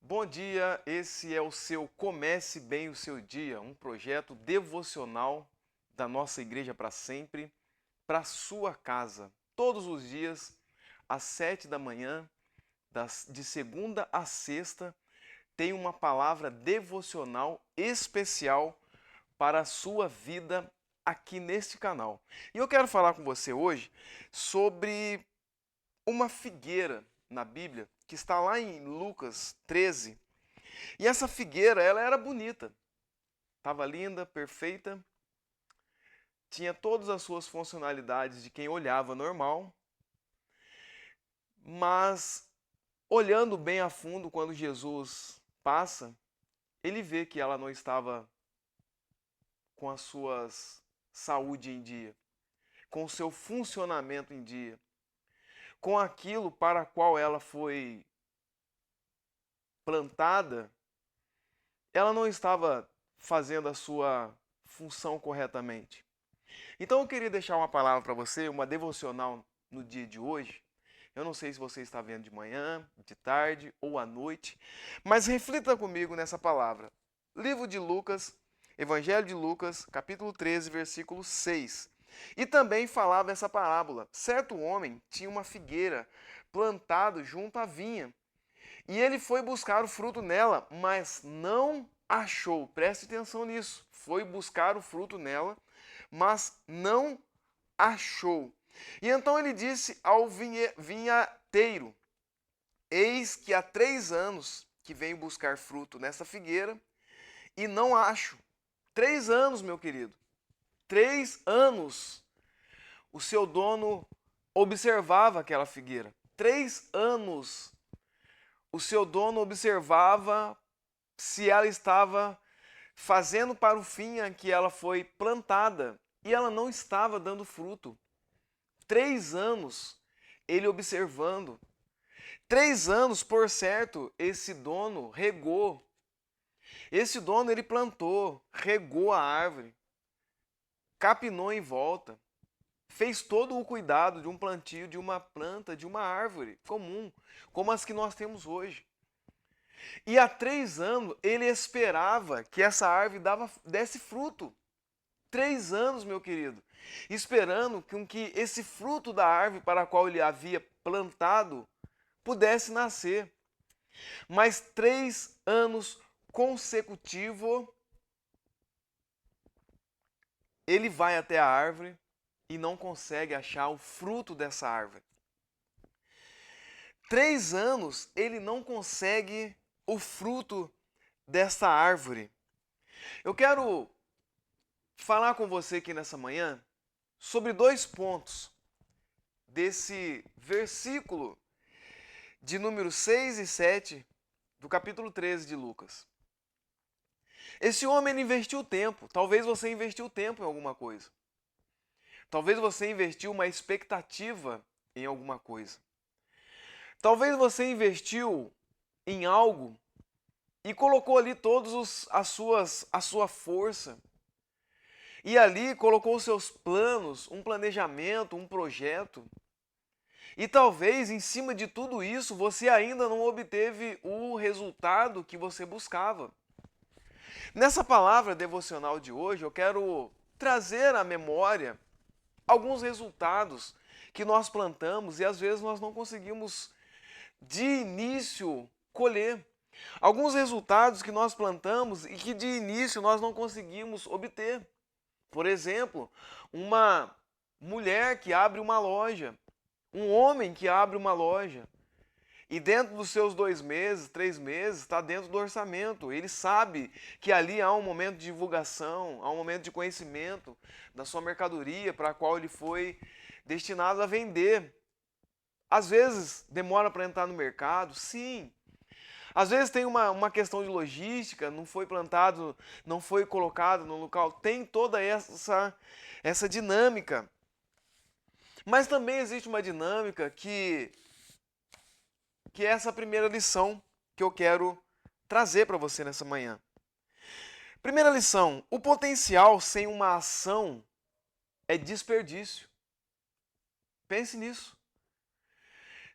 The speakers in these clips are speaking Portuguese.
Bom dia, esse é o seu Comece Bem o Seu Dia, um projeto devocional da nossa Igreja para Sempre, para a sua casa, todos os dias, às 7 da manhã, de segunda a sexta, tem uma palavra devocional especial para a sua vida aqui neste canal. E eu quero falar com você hoje sobre uma figueira na Bíblia, que está lá em Lucas 13. E essa figueira, ela era bonita, estava linda, perfeita, tinha todas as suas funcionalidades de quem olhava normal, mas olhando bem a fundo quando Jesus passa, ele vê que ela não estava com as suas saúde em dia, com o seu funcionamento em dia, com aquilo para qual ela foi plantada, ela não estava fazendo a sua função corretamente. Então eu queria deixar uma palavra para você, uma devocional no dia de hoje. Eu não sei se você está vendo de manhã, de tarde ou à noite, mas reflita comigo nessa palavra. Livro de Lucas, Evangelho de Lucas, capítulo 13, versículo 6. E também falava essa parábola. Certo homem tinha uma figueira plantado junto à vinha, e ele foi buscar o fruto nela, mas não achou. Preste atenção nisso. Foi buscar o fruto nela, mas não achou. E então ele disse ao vinhateiro: Eis que há 3 anos que venho buscar fruto nessa figueira e não acho. 3 anos, meu querido. 3 anos. O seu dono observava aquela figueira. 3 anos. O seu dono observava se ela estava fazendo para o fim a que ela foi plantada e ela não estava dando fruto. 3 anos ele observando. 3 anos, por certo, esse dono regou. Esse dono ele plantou, regou a árvore, capinou em volta, fez todo o cuidado de um plantio, de uma planta, de uma árvore comum, como as que nós temos hoje. E há 3 anos ele esperava que essa árvore desse fruto. 3 anos, meu querido, esperando que esse fruto da árvore para a qual ele havia plantado pudesse nascer. Mas 3 anos consecutivos, ele vai até a árvore e não consegue achar o fruto dessa árvore. 3 anos ele não consegue o fruto dessa árvore. Eu quero falar com você aqui nessa manhã sobre 2 pontos desse versículo de número 6 e 7 do capítulo 13 de Lucas. Esse homem ele investiu tempo. Talvez você investiu tempo em alguma coisa. Talvez você investiu uma expectativa em alguma coisa. Talvez você investiu em algo e colocou ali a sua força. E ali colocou os seus planos, um planejamento, um projeto. E talvez em cima de tudo isso você ainda não obteve o resultado que você buscava. Nessa palavra devocional de hoje, eu quero trazer à memória alguns resultados que nós plantamos e às vezes nós não conseguimos de início colher. Alguns resultados que nós plantamos e que de início nós não conseguimos obter. Por exemplo, uma mulher que abre uma loja, um homem que abre uma loja. E dentro dos seus 2 meses, 3 meses, está dentro do orçamento. Ele sabe que ali há um momento de divulgação, há um momento de conhecimento da sua mercadoria para a qual ele foi destinado a vender. Às vezes demora para entrar no mercado, sim. Às vezes tem uma questão de logística, não foi plantado, não foi colocado no local. Tem toda essa dinâmica. Mas também existe uma dinâmica que é essa primeira lição que eu quero trazer para você nessa manhã. Primeira lição: o potencial sem uma ação é desperdício. Pense nisso.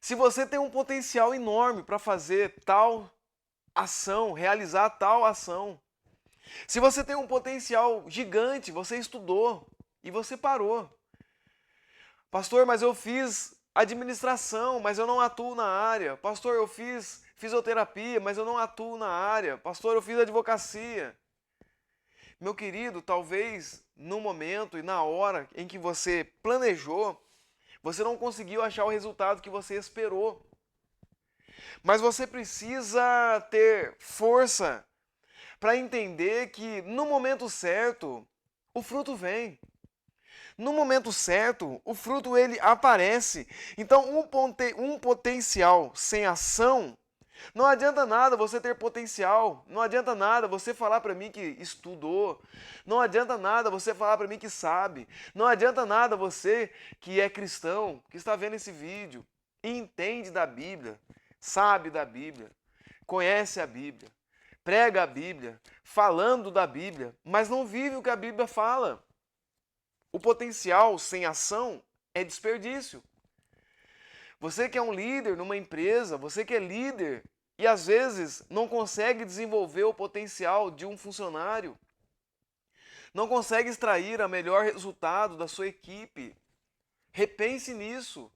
Se você tem um potencial enorme para fazer tal ação, realizar tal ação. Se você tem um potencial gigante, você estudou e você parou. Pastor, mas eu fiz administração, mas eu não atuo na área. Pastor, eu fiz fisioterapia, mas eu não atuo na área. Pastor, eu fiz advocacia. Meu querido, talvez no momento e na hora em que você planejou, você não conseguiu achar o resultado que você esperou. Mas você precisa ter força para entender que no momento certo, o fruto vem. No momento certo, o fruto ele aparece. Então, um potencial sem ação, não adianta nada você ter potencial. Não adianta nada você falar para mim que estudou. Não adianta nada você falar para mim que sabe. Não adianta nada você que é cristão, que está vendo esse vídeo, e entende da Bíblia, sabe da Bíblia, conhece a Bíblia, prega a Bíblia, falando da Bíblia, mas não vive o que a Bíblia fala. O potencial sem ação é desperdício. Você que é um líder numa empresa, você que é líder e às vezes não consegue desenvolver o potencial de um funcionário, não consegue extrair o melhor resultado da sua equipe, repense nisso.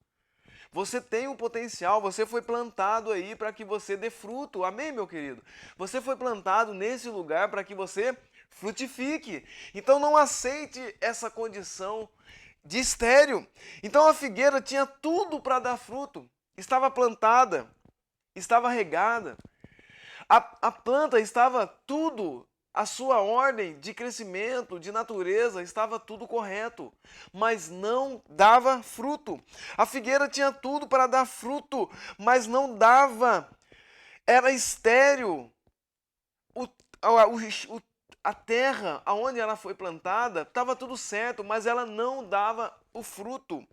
Você tem um potencial, você foi plantado aí para que você dê fruto. Amém, meu querido? Você foi plantado nesse lugar para que você frutifique. Então não aceite essa condição de estéril. Então a figueira tinha tudo para dar fruto. Estava plantada, estava regada. A planta estava tudo, a sua ordem de crescimento, de natureza, estava tudo correto, mas não dava fruto. A figueira tinha tudo para dar fruto, mas não dava. Era estéril. A terra aonde ela foi plantada, estava tudo certo, mas ela não dava o fruto.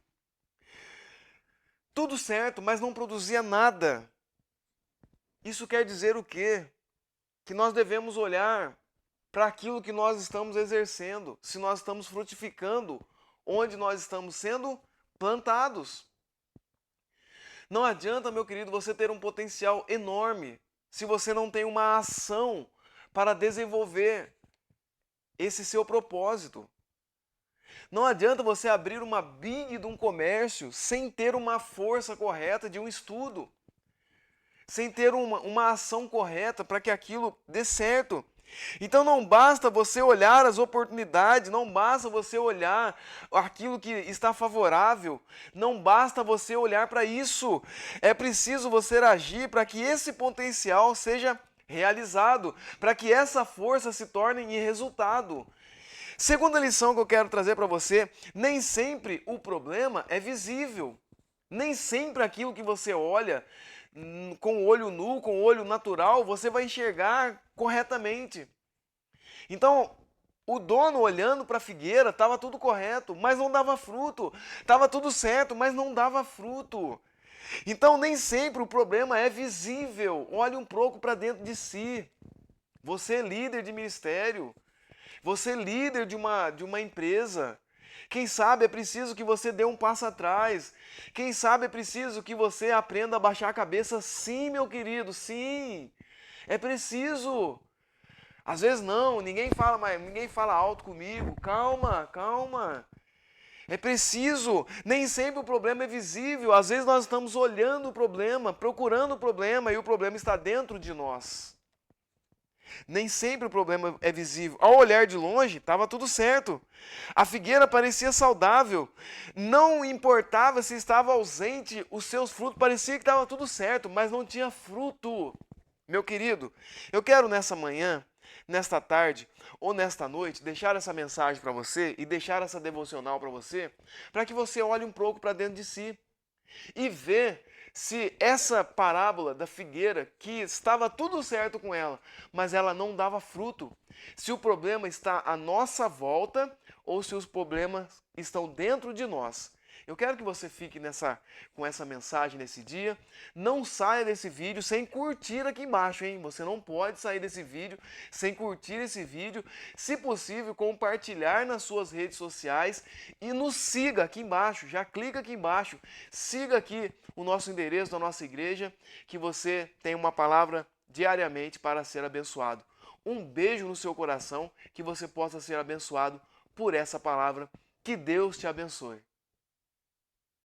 Tudo certo, mas não produzia nada. Isso quer dizer o quê? Que nós devemos olhar para aquilo que nós estamos exercendo, se nós estamos frutificando, onde nós estamos sendo plantados. Não adianta, meu querido, você ter um potencial enorme se você não tem uma ação para desenvolver esse seu propósito. Não adianta você abrir uma big de um comércio sem ter uma força correta de um estudo, sem ter uma ação correta para que aquilo dê certo. Então não basta você olhar as oportunidades, não basta você olhar aquilo que está favorável, não basta você olhar para isso. É preciso você agir para que esse potencial seja realizado, para que essa força se torne em resultado. Segunda lição que eu quero trazer para você, nem sempre o problema é visível. Nem sempre aquilo que você olha com o olho nu, com o olho natural, você vai enxergar corretamente. Então, o dono olhando para a figueira, estava tudo correto, mas não dava fruto. Estava tudo certo, mas não dava fruto. Então, nem sempre o problema é visível. Olhe um pouco para dentro de si. Você é líder de ministério. Você é líder de uma empresa. Quem sabe é preciso que você dê um passo atrás. Quem sabe é preciso que você aprenda a baixar a cabeça. Sim, meu querido, sim. É preciso. Às vezes não, ninguém fala alto comigo. Calma, calma. É preciso. Nem sempre o problema é visível. Às vezes nós estamos olhando o problema, procurando o problema e o problema está dentro de nós. Nem sempre o problema é visível. Ao olhar de longe, estava tudo certo. A figueira parecia saudável. Não importava se estava ausente os seus frutos. Parecia que estava tudo certo, mas não tinha fruto. Meu querido, eu quero nessa manhã, nesta tarde ou nesta noite, deixar essa mensagem para você e deixar essa devocional para você, para que você olhe um pouco para dentro de si e vê se essa parábola da figueira, que estava tudo certo com ela, mas ela não dava fruto, se o problema está à nossa volta ou se os problemas estão dentro de nós. Eu quero que você fique com essa mensagem nesse dia. Não saia desse vídeo sem curtir aqui embaixo, hein? Você não pode sair desse vídeo sem curtir esse vídeo. Se possível, compartilhar nas suas redes sociais e nos siga aqui embaixo. Já clica aqui embaixo. Siga aqui o nosso endereço da nossa igreja, que você tem uma palavra diariamente para ser abençoado. Um beijo no seu coração, que você possa ser abençoado por essa palavra. Que Deus te abençoe.